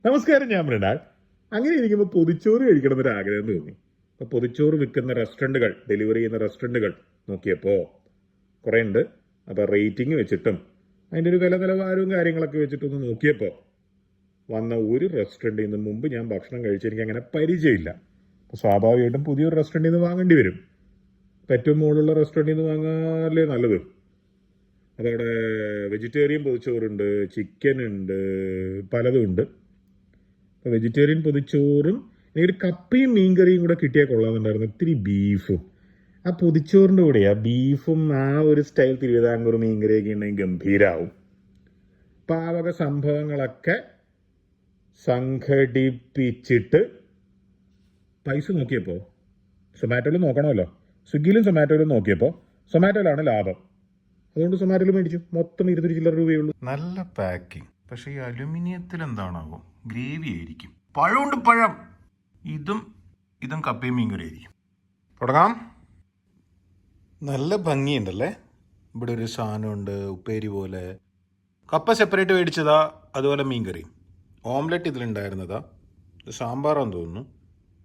നമസ്കാരം, ഞാൻ മൃണാൾ. അങ്ങനെ ഇരിക്കുമ്പോൾ പൊതിച്ചോറ് കഴിക്കണം എന്നൊരു ആഗ്രഹം തോന്നി. അപ്പോൾ പൊതിച്ചോറ് വിൽക്കുന്ന റെസ്റ്റോറൻറ്റുകൾ, ഡെലിവറി ചെയ്യുന്ന റെസ്റ്റോറൻറ്റുകൾ നോക്കിയപ്പോൾ കുറേ ഉണ്ട്. അപ്പോൾ റേറ്റിംഗ് വെച്ചിട്ടും അതിൻ്റെ ഒരു വില നിലവാരവും കാര്യങ്ങളൊക്കെ വെച്ചിട്ടൊന്ന് നോക്കിയപ്പോൾ വന്ന ഒരു റെസ്റ്റോറൻറ്റിൽ നിന്ന് മുമ്പ് ഞാൻ ഭക്ഷണം കഴിച്ച് എനിക്ക് അങ്ങനെ പരിചയമില്ല. അപ്പോൾ സ്വാഭാവികമായിട്ടും പുതിയൊരു റെസ്റ്റോറൻറ്റിൽ നിന്ന് വാങ്ങേണ്ടി വരും. അപ്പോൾ ഏറ്റവും മുകളിലുള്ള റെസ്റ്റോറൻറ്റിൽ നിന്ന് വാങ്ങാനല്ലേ നല്ലത്. അതവിടെ വെജിറ്റേറിയൻ പൊതിച്ചോറുണ്ട്, ചിക്കൻ ഉണ്ട്, പലതും ഉണ്ട്. അപ്പോൾ വെജിറ്റേറിയൻ പൊതിച്ചോറും എനിക്കൊരു കപ്പയും മീൻകറിയും കൂടെ കിട്ടിയാൽ കൊള്ളാമെന്നുണ്ടായിരുന്നു. ഇത്തിരി ബീഫും ആ പൊതിച്ചോറിൻ്റെ കൂടെയാ ബീഫും ആ ഒരു സ്റ്റൈൽ തിരുവിതാംകൂർ മീൻകറിയൊക്കെ ഉണ്ടെങ്കിൽ ഗംഭീരാവും. പാവക സംഭവങ്ങളൊക്കെ സംഘടിപ്പിച്ചിട്ട് പൈസ നോക്കിയപ്പോൾ സൊമാറ്റോയിൽ നോക്കണമല്ലോ, സ്വിഗ്ഗിയിലും സൊമാറ്റോയിലും നോക്കിയപ്പോൾ സൊമാറ്റോയിലാണ് ലാഭം. അതുകൊണ്ട് സൊമാറ്റോയിൽ മേടിച്ചു. മൊത്തം 200 ചില്ലറ രൂപയുള്ളൂ. നല്ല പാക്കിംഗ്. പക്ഷെ ഈ അലുമിനിയത്തിൽ എന്താണാവോ, ഗ്രേവി ആയിരിക്കും. പഴമുണ്ട്, പഴം. ഇതും കപ്പയും മീൻകറി ആയിരിക്കും. തുടങ്ങാം. നല്ല ഭംഗിയുണ്ടല്ലേ. ഇവിടെ ഒരു സാധനമുണ്ട്, ഉപ്പേരി പോലെ. കപ്പ സെപ്പറേറ്റ് മേടിച്ചതാ, അതുപോലെ മീൻകറി. ഓംലെറ്റ് ഇതിലുണ്ടായിരുന്നതാ. ഇത് സാമ്പാറാന്ന് തോന്നുന്നു.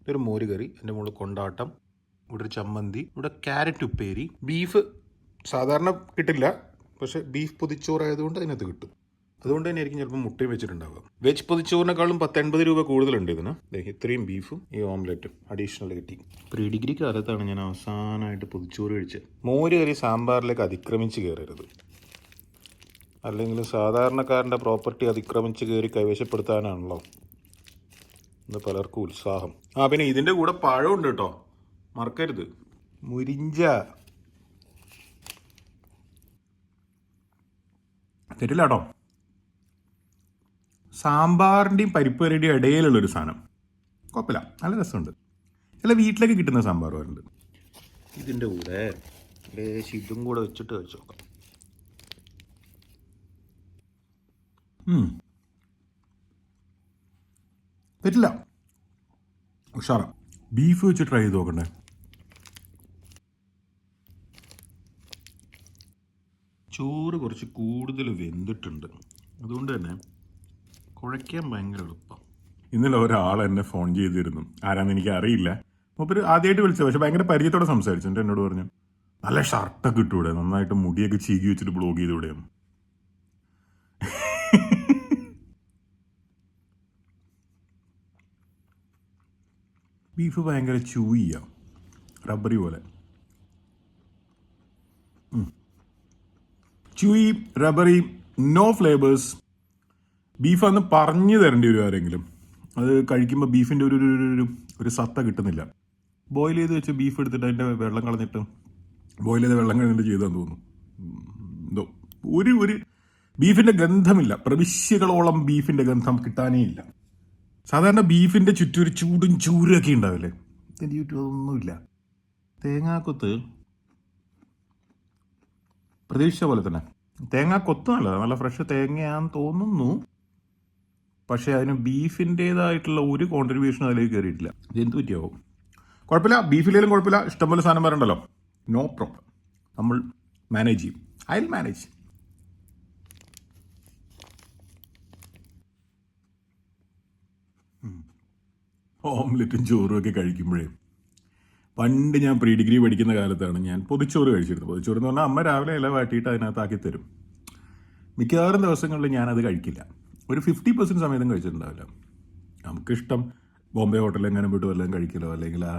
ഇതൊരു മോര് കറി, എൻ്റെ മുകളിൽ കൊണ്ടാട്ടം, ഇവിടെ ഒരു ചമ്മന്തി, ഇവിടെ ക്യാരറ്റ് ഉപ്പേരി. ബീഫ് സാധാരണ കിട്ടില്ല, പക്ഷെ ബീഫ് പൊതിച്ചോറായതുകൊണ്ട് അതിനകത്ത് കിട്ടും. അതുകൊണ്ട് തന്നെ ആയിരിക്കും ചിലപ്പോൾ മുട്ടയും വെച്ചിട്ടുണ്ടാവുക. വെജ് പൊതിച്ചോറിനേക്കാളും 10-80 രൂപ കൂടുതലുണ്ട് ഇതിന്. ഇത്രയും ബീഫും ഈ ഓംലെറ്റും അഡീഷണൽ കിട്ടി. പ്രീ ഡിഗ്രി കാലത്താണ് ഞാൻ അവസാനമായിട്ട് പൊതിച്ചോറ് കഴിച്ചത്. മോര് കറി സാമ്പാറിലേക്ക് അതിക്രമിച്ച് കയറരുത്, അല്ലെങ്കിൽ സാധാരണക്കാരൻ്റെ പ്രോപ്പർട്ടി അതിക്രമിച്ച് കയറി കൈവശപ്പെടുത്താനാണല്ലോ ഇന്ന് പലർക്കും ഉത്സാഹം. പിന്നെ ഇതിൻ്റെ കൂടെ പഴമുണ്ട് കേട്ടോ, മറക്കരുത്. മുരിഞ്ച തരില്ല കേട്ടോ. സാമ്പാറിൻ്റെയും പരിപ്പ് കറിയുടെയും ഇടയിലുള്ളൊരു സാധനം. കുഴപ്പമില്ല, നല്ല രസമുണ്ട്. അല്ല, വീട്ടിലേക്ക് കിട്ടുന്ന സാമ്പാർ വരുന്നുണ്ട്. ഇതിൻ്റെ കൂടെ ലേശം ഇതും കൂടെ വെച്ചിട്ട് കഴിച്ചു നോക്കാം. പറ്റില്ല, ഉഷാറാ. ബീഫ് വെച്ച് ട്രൈ ചെയ്ത് നോക്കണ്ടേ. ചോറ് കുറച്ച് കൂടുതൽ വെന്തിട്ടുണ്ട്, അതുകൊണ്ട് തന്നെ കുഴയ്ക്കാൻ ഭയങ്കര എളുപ്പം. ഇന്നലെ ഒരാൾ എന്നെ ഫോൺ ചെയ്തിരുന്നു. ആരാന്ന് എനിക്ക് അറിയില്ല. മൂപ്പര് ആദ്യമായിട്ട് വിളിച്ചത്, പക്ഷെ ഭയങ്കര പരിചയത്തോടെ സംസാരിച്ചു. എന്നിട്ട് എന്നോട് പറഞ്ഞു, നല്ല ഷർട്ടൊക്കെ ഇട്ടൂടെ, നന്നായിട്ട് മുടിയൊക്കെ ചീകി വെച്ചിട്ട് ബ്ലോഗ് ചെയ്തൂടെയാണ്. ബീഫ് ഭയങ്കര ചൂയിയ, റബ്ബറി പോലെ. Chewy, rubbery, no flavours. ബീഫാന്ന് പറഞ്ഞു തരേണ്ടി വരും ആരെങ്കിലും. അത് കഴിക്കുമ്പോൾ ബീഫിൻ്റെ ഒരു സത്ത കിട്ടുന്നില്ല. ബോയിൽ ചെയ്ത് വെച്ച് ബീഫ് എടുത്തിട്ട് അതിൻ്റെ വെള്ളം കളഞ്ഞിട്ട് ബോയിൽ ചെയ്ത് വെള്ളം കളഞ്ഞിട്ട് ചെയ്താന്ന് തോന്നുന്നു. എന്തോ ഒരു ബീഫിൻ്റെ ഗന്ധമില്ല. പ്രവിശ്യകളോളം ബീഫിൻ്റെ ഗന്ധം കിട്ടാനേ ഇല്ല. സാധാരണ ബീഫിൻ്റെ ചുറ്റും ഒരു ചൂടും ചൂരൊക്കെ ഉണ്ടാവില്ലേ, ഇതിൻ്റെ ചുറ്റും അതൊന്നുമില്ല. തേങ്ങാക്കൊത്ത് പ്രതീക്ഷിച്ച പോലെ തന്നെ. തേങ്ങാക്കൊത്ത് നല്ലതാണ്, നല്ല ഫ്രഷ് തേങ്ങയാന്ന് തോന്നുന്നു. പക്ഷേ അതിന് ബീഫിൻ്റേതായിട്ടുള്ള ഒരു കോൺട്രിബ്യൂഷനും അതിലേക്ക് കയറിയിട്ടില്ല. ഇതെന്ത് പറ്റിയാവും? കുഴപ്പമില്ല, ബീഫിലേലും കുഴപ്പമില്ല. ഇഷ്ടംപോലെ സാധനം വരണ്ടല്ലോ, നോ പ്രോബ്ലം. നമ്മൾ മാനേജ് ചെയ്യും. I will manage. ഓംലെറ്റും ചോറും ഒക്കെ കഴിക്കുമ്പോഴേ, പണ്ട് ഞാൻ പ്രീ ഡിഗ്രി പഠിക്കുന്ന കാലത്താണ് ഞാൻ പൊതിച്ചോറ് കഴിച്ചിരുന്നത്. പൊതിച്ചോറ് എന്ന് പറഞ്ഞാൽ അമ്മ രാവിലെ ഇല വാട്ടിയിട്ട് അതിനകത്താക്കി തരും. മിക്കവാറും ദിവസങ്ങളിൽ ഞാനത് കഴിക്കില്ല. ഒരു 50% സമയത്തും കഴിച്ചിട്ടുണ്ടാവില്ല. നമുക്കിഷ്ടം ബോംബെ ഹോട്ടലിൽ എങ്ങനെ പോയിട്ട് വല്ലതും കഴിക്കലോ, അല്ലെങ്കിൽ ആ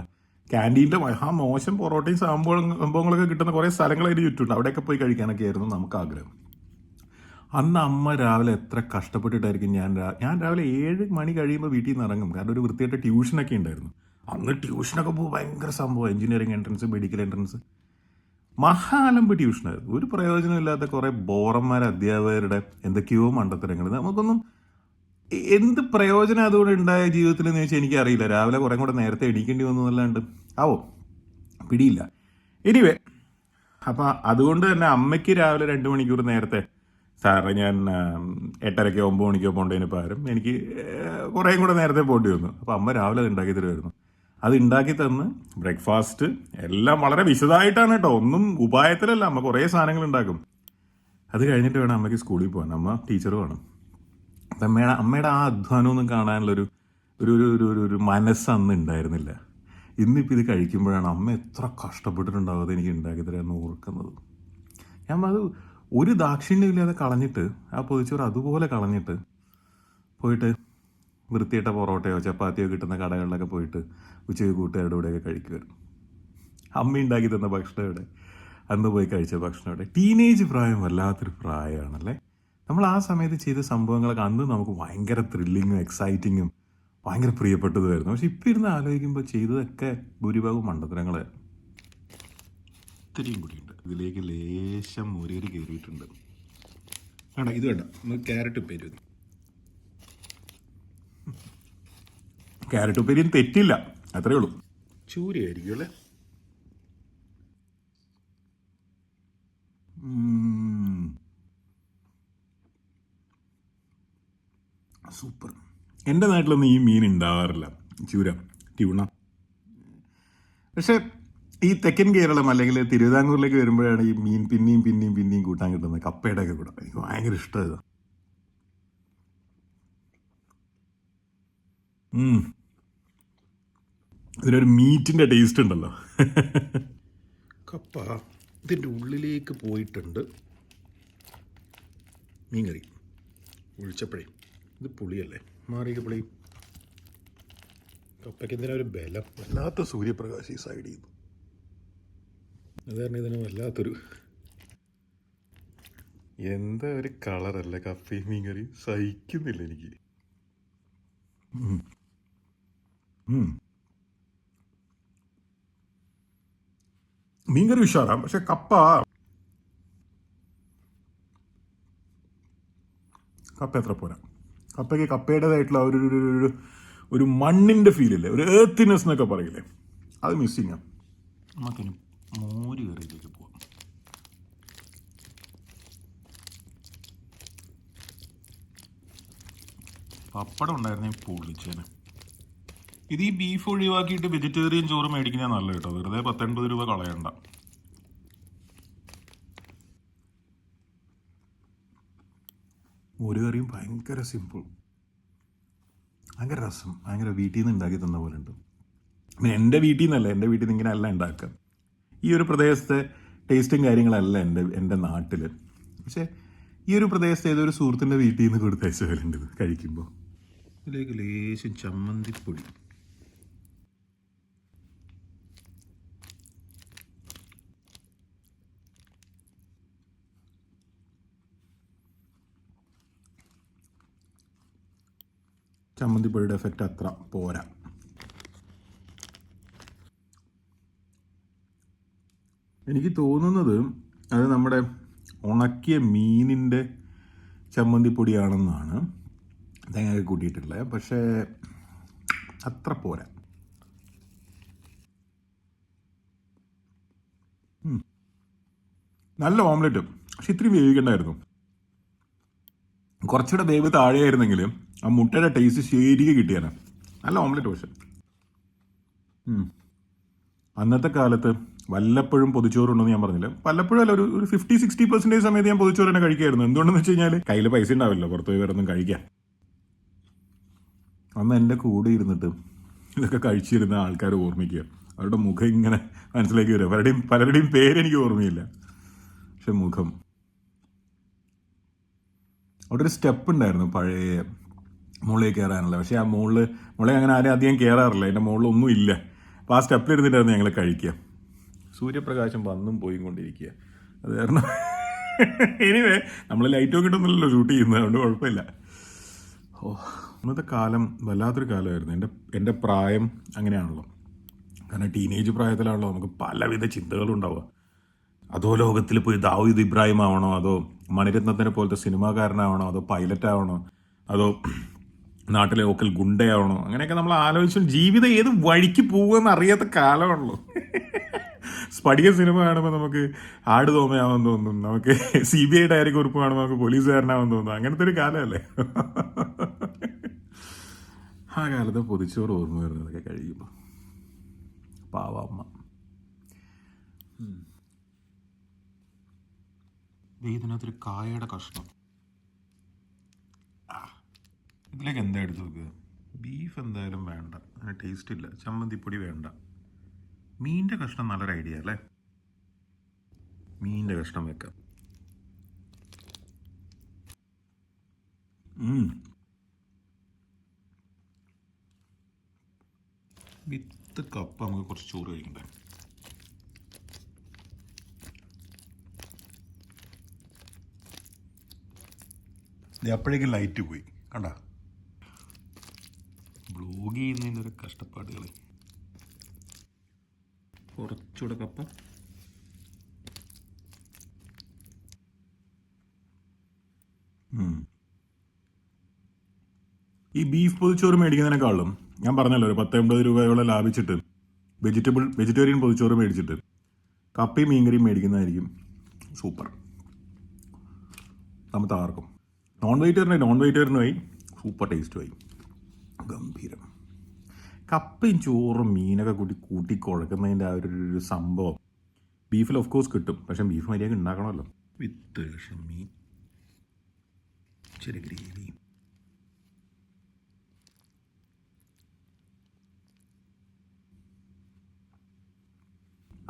ക്യാൻറ്റീനിൻ്റെ മോശം പൊറോട്ടയും സംഭവങ്ങളൊക്കെ കിട്ടുന്ന കുറേ സ്ഥലങ്ങൾ അതിന് ചുറ്റുണ്ട്, അവിടെയൊക്കെ പോയി കഴിക്കാനൊക്കെ ആയിരുന്നു നമുക്ക് ആഗ്രഹം. അന്ന് അമ്മ രാവിലെ എത്ര കഷ്ടപ്പെട്ടിട്ടായിരിക്കും ഞാൻ രാവിലെ 7 മണി കഴിയുമ്പോൾ വീട്ടിൽ നിന്ന് ഇറങ്ങും. കാരണം ഒരു വൃത്തിയായിട്ട് ട്യൂഷനൊക്കെ ഉണ്ടായിരുന്നു. അന്ന് ട്യൂഷനൊക്കെ പോകുമ്പോൾ ഭയങ്കര സംഭവം. എഞ്ചിനീയറിംഗ് എൻട്രൻസ്, മെഡിക്കൽ എൻട്രൻസ്, മഹാലമ്പ് ട്യൂഷനായിരുന്നു. ഒരു പ്രയോജനമില്ലാത്ത കുറേ ബോറന്മാർ അധ്യാപകരുടെ എന്തൊക്കെയോ മണ്ടത്തരങ്ങൾ. നമുക്കൊന്നും എന്ത് പ്രയോജനം അതുകൊണ്ട് ഉണ്ടായ ജീവിതത്തിൽ എന്ന് ചോദിച്ചാൽ എനിക്കറിയില്ല. രാവിലെ കുറേ കൂടെ നേരത്തെ എണീക്കേണ്ടി വന്നു എന്നല്ലാണ്ട് പിടിയില്ല. എനിവേ, അപ്പം അതുകൊണ്ട് തന്നെ അമ്മയ്ക്ക് രാവിലെ 2 മണിക്കൂർ നേരത്തെ, സാറേ ഞാൻ 8:30 9 മണിക്കോ പോകേണ്ടതിന് പകരം എനിക്ക് കുറേ കൂടെ നേരത്തെ പോകേണ്ടി വന്നു. അപ്പോൾ അമ്മ രാവിലെ അത് ഉണ്ടാക്കി തരുമായിരുന്നു. അത് ഉണ്ടാക്കി തന്ന് ബ്രേക്ക്ഫാസ്റ്റ് എല്ലാം വളരെ വിശദമായിട്ടാണ് കേട്ടോ, ഒന്നും ഉപായത്തിലല്ല. അമ്മ കുറേ സാധനങ്ങൾ ഉണ്ടാക്കും. അത് കഴിഞ്ഞിട്ട് വേണം അമ്മയ്ക്ക് സ്കൂളിൽ പോകാൻ. അമ്മ ടീച്ചറുമാണ്. അപ്പം അമ്മയുടെ ആ അധ്വാനമൊന്നും കാണാനുള്ളൊരു ഒരു ഒരു ഒരു ഒരു ഒരു മനസ്സ് അന്ന് ഉണ്ടായിരുന്നില്ല. ഇന്നിപ്പോൾ ഇത് കഴിക്കുമ്പോഴാണ് അമ്മ എത്ര കഷ്ടപ്പെട്ടിട്ടുണ്ടാവും അത് എനിക്ക് ഉണ്ടാക്കി തരാമെന്ന് ഓർക്കുന്നത്. ഞാൻ അത് ഒരു ദാക്ഷിണ്യമില്ലാതെ കളഞ്ഞിട്ട് ആ പൊതിച്ചോറ് അതുപോലെ കളഞ്ഞിട്ട് പോയിട്ട് വൃത്തിയിട്ട പൊറോട്ടയോ ചപ്പാത്തിയോ കിട്ടുന്ന കടകളിലൊക്കെ പോയിട്ട് ഉച്ചയ്ക്ക് കൂട്ടുകാരുടെ കൂടെയൊക്കെ കഴിക്കുമായിരുന്നു. അമ്മ ഉണ്ടാക്കി തന്ന ഭക്ഷണം ഇവിടെ, അന്ന് പോയി കഴിച്ച ഭക്ഷണം ഇവിടെ. ടീനേജ് പ്രായം വല്ലാത്തൊരു പ്രായമാണല്ലേ. നമ്മൾ ആ സമയത്ത് ചെയ്ത സംഭവങ്ങളൊക്കെ അന്ന് നമുക്ക് ഭയങ്കര ത്രില്ലിങ്ങും എക്സൈറ്റിങ്ങും ഭയങ്കര പ്രിയപ്പെട്ടതുമായിരുന്നു. പക്ഷെ ഇപ്പം ഇരുന്ന് ആലോചിക്കുമ്പോൾ ചെയ്തതൊക്കെ ഭൂരിഭാഗവും മണ്ടത്തരങ്ങളായിരുന്നു. ഇത്തിരിയും കൂടിയുണ്ട്, ഇതിലേക്ക് ലേശം മുരേരി കയറിയിട്ടുണ്ട്. വേണ്ട, ഇത് വേണ്ട, നമുക്ക് ക്യാരറ്റ് ഉപ്പേരി മതി. ക്യാരറ്റ് ഉപ്പേരിയും തെറ്റില്ല, അത്രേ ഉള്ളൂ. ചൂരയായിരിക്കും അല്ലേ. സൂപ്പർ. എൻ്റെ നാട്ടിലൊന്നും ഈ മീൻ ഉണ്ടാവാറില്ല, ചൂര, ട്യൂണ. പക്ഷെ ഈ തെക്കൻ കേരളം അല്ലെങ്കിൽ തിരുവിതാംകൂറിലേക്ക് വരുമ്പോഴാണ് ഈ മീൻ പിന്നെയും പിന്നെയും പിന്നെയും കൂട്ടാൻ കിട്ടുന്നത്. കപ്പയുടെ ഒക്കെ കൂടെ എനിക്ക് ഭയങ്കര ഇഷ്ടമാണ്. ഇതിനൊരു മീറ്റിൻ്റെ ടേസ്റ്റ് ഉണ്ടല്ലോ. കപ്പ ഇതിൻ്റെ ഉള്ളിലേക്ക് പോയിട്ടുണ്ട്. മീൻകറി ഒഴിച്ചപ്പോഴേ ഇത് പുളിയല്ലേ, മാറിയ പുളി. കപ്പയ്ക്ക് എന്തിനാ ഒരു ബലം, വല്ലാത്ത സൂര്യപ്രകാശം ഈ സൈഡിൽ നിന്ന്, അത് കാരണം ഇതിന് വല്ലാത്തൊരു എന്താ ഒരു കളറല്ലേ കപ്പയും മീൻകറി, സഹിക്കുന്നില്ല എനിക്ക്. മീൻകറി ഉഷാറാം, പക്ഷെ കപ്പ എത്ര പോരാ. കപ്പയ്ക്ക് കപ്പയുടേതായിട്ടുള്ള ഒരു മണ്ണിൻ്റെ ഫീലില്ലേ, ഒരു ഏർത്തിനെസ് എന്നൊക്കെ പറയില്ലേ, അത് മിസ്സിങ്ങാണ്. നമുക്കിനി മോര് കറിയിലേക്ക് പോവാം. പപ്പടം ഉണ്ടായിരുന്നേ പൊളിച്ചേനെ. ഇത് ഈ ബീഫ് ഒഴിവാക്കിയിട്ട് വെജിറ്റേറിയൻ ചോറ് മേടിക്കുന്നത് നല്ല കേട്ടോ, വെറുതെ 10-80 രൂപ കളയണ്ട. മോര് കറിയും ഭയങ്കര സിമ്പിൾ, ഭയങ്കര രസം, ഭയങ്കര വീട്ടിൽ നിന്ന് ഉണ്ടാക്കി തന്ന പോലെ ഉണ്ട്. പിന്നെ എൻ്റെ വീട്ടിൽ നിന്നല്ല, എൻ്റെ വീട്ടിൽ നിന്ന് ഇങ്ങനെ അല്ല ഉണ്ടാക്കുക. ഈ ഒരു പ്രദേശത്തെ ടേസ്റ്റും കാര്യങ്ങളല്ല എൻ്റെ നാട്ടിൽ. പക്ഷേ ഈ ഒരു പ്രദേശത്ത് ഏതൊരു സുഹൃത്തിൻ്റെ വീട്ടിൽ നിന്ന് കൊടുത്തയച്ച പോലെ ഉണ്ട് ഇത് കഴിക്കുമ്പോൾ. ഇതിലേക്ക് ലേശം ചമ്മന്തിപ്പൊടി, ചമ്മന്തിപ്പൊടിയുടെ എഫക്റ്റ് അത്ര പോരാ. എനിക്ക് തോന്നുന്നത് അത് നമ്മുടെ ഉണക്കിയ മീനിൻ്റെ ചമ്മന്തിപ്പൊടിയാണെന്നാണ്, തേങ്ങയൊക്കെ കൂട്ടിയിട്ടുള്ളത്. പക്ഷേ അത്ര പോരാ. നല്ല ഓംലെറ്റ്, പക്ഷെ ഇത്രയും വേവിക്കണ്ടായിരുന്നു. കുറച്ചുകൂടെ വേവ് താഴെയായിരുന്നെങ്കിലും ആ മുട്ടയുടെ ടേസ്റ്റ് ശരിക്കും കിട്ടിയാണ്. നല്ല ഓംലെറ്റ്. പക്ഷെ അന്നത്തെ കാലത്ത് വല്ലപ്പോഴും പൊതിച്ചോറുണ്ടെന്ന് ഞാൻ പറഞ്ഞില്ല, വല്ലപ്പോഴും അല്ല, ഒരു 50-60% സമയത്ത് ഞാൻ പൊതിച്ചോറ് തന്നെ കഴിക്കായിരുന്നു. എന്തുകൊണ്ടെന്ന് വെച്ച് കഴിഞ്ഞാൽ കയ്യിൽ പൈസ ഉണ്ടാവില്ല പുറത്ത് പോയി വേറൊന്നും കഴിക്കാൻ. അന്ന് എൻ്റെ കൂടെ ഇരുന്നിട്ട് ഇതൊക്കെ കഴിച്ചിരുന്ന ആൾക്കാർ ഓർമ്മിക്കുക, അവരുടെ മുഖം ഇങ്ങനെ മനസ്സിലേക്ക് വരിക. പലരുടെയും പേരെനിക്ക് ഓർമ്മയില്ല, പക്ഷെ മുഖം. അവിടെ ഒരു സ്റ്റെപ്പ് ഉണ്ടായിരുന്നു പഴയ മുകളിൽ കയറാനുള്ള, പക്ഷേ ആ മുകളിൽ അങ്ങനെ ആരും അധികം കയറാറില്ല, അതിൻ്റെ മുകളിലൊന്നും ഇല്ല. അപ്പോൾ ആ സ്റ്റെപ്പിൽ ഇരുന്നിട്ടായിരുന്നു ഞങ്ങൾ കഴിക്കുക. സൂര്യപ്രകാശം വന്നും പോയി കൊണ്ടിരിക്കുക, അത് കാരണം എനിവേ നമ്മൾ ലൈറ്റൊക്കെ ഇട്ടൊന്നുമല്ലല്ലോ ഷൂട്ട് ചെയ്യുന്നത്, അതുകൊണ്ട് കുഴപ്പമില്ല. അന്നത്തെ കാലം വല്ലാത്തൊരു കാലമായിരുന്നു. എൻ്റെ പ്രായം അങ്ങനെയാണല്ലോ, കാരണം ടീനേജ് പ്രായത്തിലാണല്ലോ നമുക്ക് പലവിധ ചിന്തകളും ഉണ്ടാവുക. അതോ ലോകത്തിൽ പോയി ദാവൂദ് ഇബ്രാഹിം ആവണോ, അതോ മണിരത്നത്തിനെ പോലത്തെ സിനിമാക്കാരനാവണോ, അതോ പൈലറ്റ് ആവണോ, അതോ നാട്ടിലെ ലോക്കൽ ഗുണ്ടയാവണോ, അങ്ങനെയൊക്കെ നമ്മൾ ആലോചിച്ചു. ജീവിതം ഏത് വഴിക്ക് പോകുമെന്ന് അറിയാത്ത കാലമാണല്ലോ. സ്പടിക സിനിമ കാണുമ്പോൾ നമുക്ക് ആട് തോമയാവാൻ തോന്നും, നമുക്ക് CBI ഡയറി കുറിപ്പ് കാണുമ്പോൾ നമുക്ക് പോലീസുകാരനാവാൻ തോന്നും. അങ്ങനത്തെ ഒരു കാലമല്ലേ. ആ കാലത്ത് പൊതിച്ചോറ് ഓർമ്മ വരുന്നതൊക്കെ കഴിയുമ്പോൾ പാവ അമ്മ. ഇതിനകത്തൊരു കായയുടെ കഷ്ണം, ഇതിലേക്ക് എന്താ എടുത്ത് വെക്കുക? ബീഫ് എന്തായാലും വേണ്ട, അതിന് ടേസ്റ്റ് ഇല്ല. ചമ്മന്തിപ്പൊടി വേണ്ട. മീനിൻ്റെ കഷ്ണം നല്ലൊരു ഐഡിയ അല്ലേ? മീനിൻ്റെ കഷ്ണം വെക്കാം. വിത്ത് കപ്പ നമുക്ക് കുറച്ച് ചോറ് കഴിക്കണ്ടേ? അപ്പോഴേക്കും ലൈറ്റ് പോയി കണ്ട. ബ്ലോഗ് ചെയ്യുന്നതിൻ്റെ ഒരു കഷ്ടപ്പാടുകൾ. കുറച്ചുകൂടെ കപ്പ. ഈ ബീഫ് പൊതിച്ചോറ് മേടിക്കുന്നതിനേക്കാളും ഞാൻ പറഞ്ഞല്ലോ ഒരു 10-50 രൂപയോളം ലാഭിച്ചിട്ട് വെജിറ്റേറിയൻ പൊതിച്ചോറ് മേടിച്ചിട്ട് കപ്പയും മീൻകറിയും മേടിക്കുന്നതായിരിക്കും സൂപ്പർ. നമുക്ക് ആർക്കും നോൺ വെജിറ്റേറിയനുമായി സൂപ്പർ ടേസ്റ്റുമായി ഗംഭീരം. കപ്പയും ചോറും മീനൊക്കെ കൂട്ടി കുഴക്കുന്നതിൻ്റെ ആ ഒരു സംഭവം ബീഫിൽ ഓഫ് കോഴ്സ് കിട്ടും. പക്ഷെ ബീഫ് മര്യാദ ഉണ്ടാക്കണമല്ലോ. വിത്ത് മീൻ, ചെറിയ ഗ്രേവി.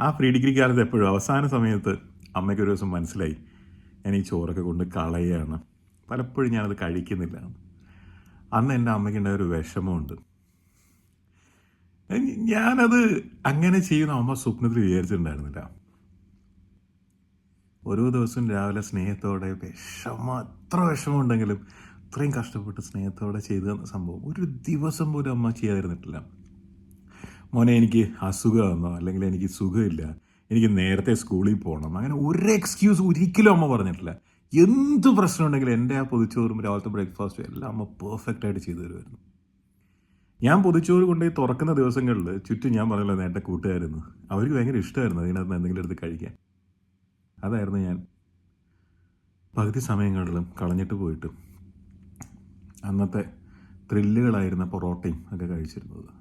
ആ പ്രീ ഡിഗ്രി കാലത്ത് എപ്പോഴും അവസാന സമയത്ത് അമ്മയ്ക്ക് ഒരു ദിവസം മനസ്സിലായി ഞാൻ ഈ ചോറൊക്കെ കൊണ്ട് കളയുകയാണ്, പലപ്പോഴും ഞാനത് കഴിക്കുന്നില്ല. അന്ന് എൻ്റെ അമ്മയ്ക്കുണ്ടായ ഒരു വിഷമമുണ്ട്. ഞാനത് അങ്ങനെ ചെയ്യുന്ന അമ്മ സ്വപ്നത്തിൽ വിചാരിച്ചിട്ടുണ്ടായിരുന്നില്ല. ഓരോ ദിവസവും രാവിലെ സ്നേഹത്തോടെ എത്ര വിഷമമുണ്ടെങ്കിലും ഇത്രയും കഷ്ടപ്പെട്ട് സ്നേഹത്തോടെ ചെയ്തു തന്ന സംഭവം ഒരു ദിവസം പോലും അമ്മ ചെയ്യാതിരുന്നിട്ടില്ല. മോനെ എനിക്ക് അസുഖമാണെന്നോ അല്ലെങ്കിൽ എനിക്ക് സുഖമില്ല, എനിക്ക് നേരത്തെ സ്കൂളിൽ പോകണം, അങ്ങനെ ഒരു എക്സ്ക്യൂസ് ഒരിക്കലും അമ്മ പറഞ്ഞിട്ടില്ല. എന്ത് പ്രശ്നം ഉണ്ടെങ്കിലും എൻ്റെ ആ പൊതിച്ചോറും രാവിലത്തെ ബ്രേക്ക്ഫാസ്റ്റും എല്ലാം അമ്മ പെർഫെക്റ്റായിട്ട് ചെയ്തു തരുമായിരുന്നു. ഞാൻ പൊതിച്ചോറ് കൊണ്ടുപോയി തുറക്കുന്ന ദിവസങ്ങളിൽ ചുറ്റും ഞാൻ പറഞ്ഞല്ലോ നേരത്തെ കൂട്ടുകാരെന്ന്, അവർക്ക് ഭയങ്കര ഇഷ്ടമായിരുന്നു അതിനകത്ത് എന്തെങ്കിലും എടുത്ത് കഴിക്കാൻ. അതായിരുന്നു ഞാൻ പകുതി സമയങ്ങളിലും കളഞ്ഞിട്ട് പോയിട്ട് അന്നത്തെ ത്രില്ലുകളായിരുന്ന പൊറോട്ടയും ഒക്കെ കഴിച്ചിരുന്നത്.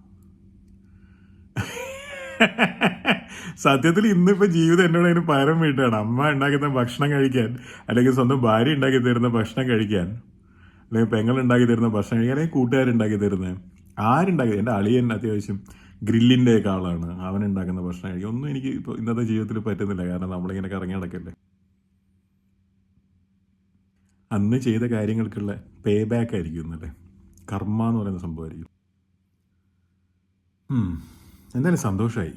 സത്യത്തിൽ ഇന്നിപ്പോൾ ജീവിതം എന്നോട് അതിന് പകരം വീട്ടാണ്. അമ്മ ഉണ്ടാക്കുന്ന ഭക്ഷണം കഴിക്കാൻ, അല്ലെങ്കിൽ സ്വന്തം ഭാര്യ ഉണ്ടാക്കി തരുന്ന ഭക്ഷണം കഴിക്കാൻ, അല്ലെങ്കിൽ പെങ്ങൾ ഉണ്ടാക്കി തരുന്ന ഭക്ഷണം കഴിക്കാൻ, അല്ലെങ്കിൽ കൂട്ടുകാരുണ്ടാക്കി തരുന്നത്, ആരുണ്ടാക്കി, എൻ്റെ അളിയൻ അത്യാവശ്യം ഗ്രില്ലിൻ്റെയൊക്കെ ആളാണ്, അവനുണ്ടാക്കുന്ന ഭക്ഷണം കഴിക്കും. ഒന്നും എനിക്ക് ഇപ്പോൾ ഇന്നത്തെ ജീവിതത്തിൽ പറ്റുന്നില്ല. കാരണം നമ്മളിങ്ങനെ കറങ്ങി നടക്കല്ലേ. അന്ന് ചെയ്ത കാര്യങ്ങൾക്കുള്ള പേ ബാക്ക് ആയിരിക്കും എന്നല്ലേ, കർമ്മ എന്ന് പറയുന്ന സംഭവമായിരിക്കും. എന്തായാലും സന്തോഷമായി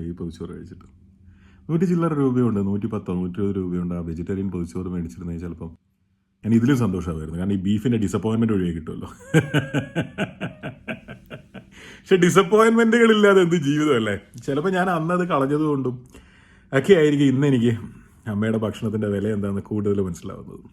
ഈ പൊതിച്ചോറ് കഴിച്ചിട്ട്. 100 ചില്ലറ രൂപയുണ്ട്, 110 120 രൂപയുണ്ട് ആ വെജിറ്റേറിയൻ പൊതിച്ചോറ് മേടിച്ചിരുന്നെങ്കിൽ ചിലപ്പം ഞാൻ ഇതിലും സന്തോഷമായിരുന്നു. കാരണം ഈ ബീഫിൻ്റെ ഡിസപ്പോയിൻമെൻറ്റ് ഒഴിവായി കിട്ടുമല്ലോ. പക്ഷെ ഡിസപ്പോയിൻമെൻറ്റുകളില്ലാതെ എന്ത് ജീവിതമല്ലേ. ചിലപ്പോൾ ഞാൻ അന്നത് കളഞ്ഞതുകൊണ്ടും ഒക്കെ ആയിരിക്കും ഇന്ന് എനിക്ക് അമ്മയുടെ ഭക്ഷണത്തിൻ്റെ വില എന്താണെന്ന് കൂടുതൽ മനസ്സിലാവുന്നത്.